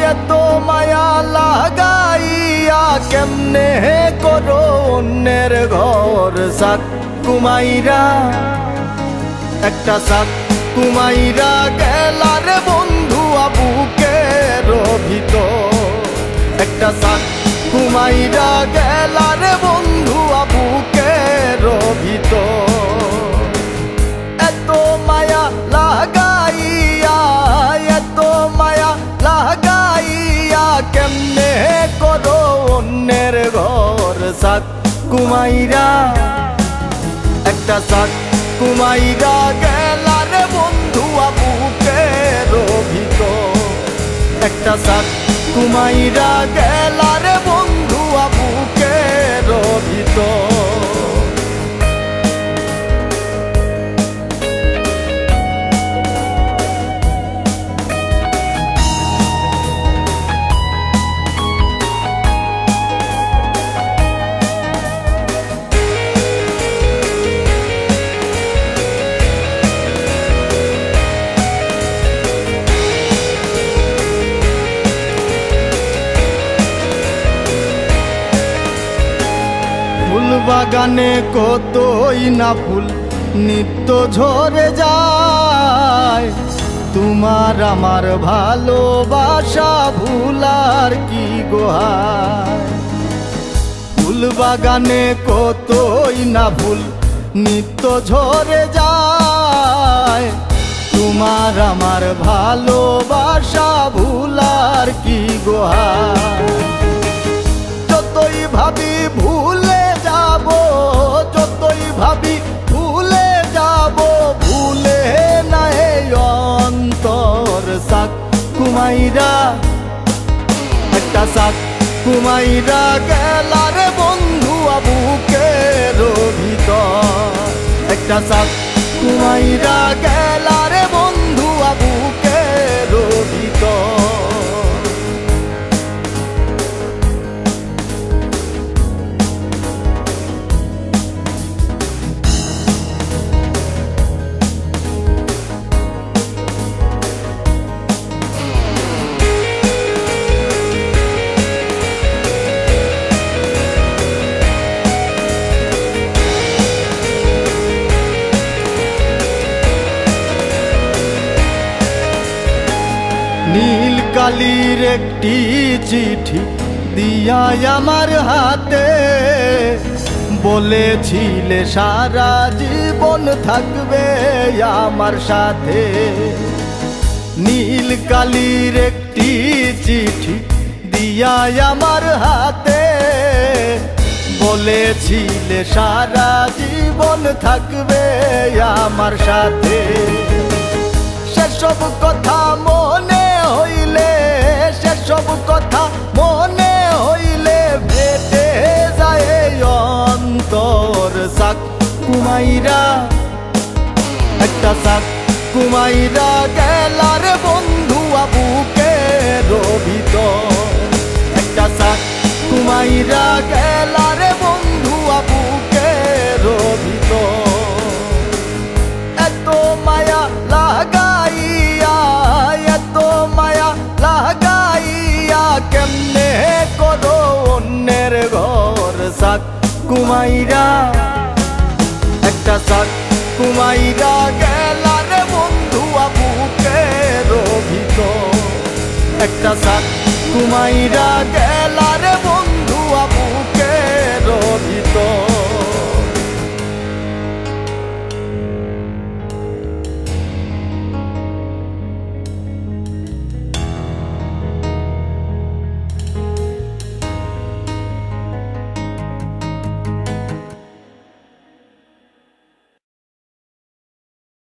এত মায়া লাগাইয়া কেমনে করো অন্যের ঘর সাক কুমাইরা একটা সাক কুমাইরা গেলার বন্ধু বুকের ভিতর একটা সাক কুমাইরা গেলার বন্ধু বুকের ভিতর এত মায়া লাগাইয়া এত মায়া লাগাইয়া কেমনে করো অন্যের ঘর সাক কুমাইরা একটা সাক কুমাইরা গেলার বন্ধু বুকের ভিতর একটা সাক কুমাইরা গেলার বন্ধু বুকের ভিতর ফুল বাগানে কতই না ফুল নিত্য ঝরে যায় তোমার আমার ভালোবাসা ভুলার কি গোহায় ফুল বাগানে কতই না ফুল নিত্য ঝরে যায় তোমার আমার ভালোবাসা ভুলার কি গোহায় যতই ভাবি ভুলে যাব যতই ভাবি ভুলে যাব ভুলে নাই অন্তর সাক কুমাইরা একটা সাক কুমাইরা গেলার বন্ধু বুকের ভিতর একটা সাক কুমাইরা গেলার বন্ধু বুকের ভিতর নীল কালির একটি চিঠি দিয়া আমার হাতে বলেছিলে সারা জীবন থাকবে আমার সাথে নীল কালির একটি চিঠি দিয়া আমার হাতে বলেছিলে সারা জীবন থাকবে আমার সাথে সেসব কথা মনে হইলে সেসব কথা মনে হইলে ফেটে যায় অন্তর সাক কুমাইরা একটা সাক কুমাইরা গেলার বন্ধু বুকের ভিতর একটা সাক কুমাইরা গেলার বন্ধু বুকের ভিতর এত মায়া লাগাইয়া এত মায়া লাগাইয়া কেমনে করো অন্যের ঘর সাক কুমাইরা একটা সাক কুমাইরা গেলার বন্ধু বুকের ভিতর একটা সাক কুমাইরা গেলার বন্ধু বুকের ভিতর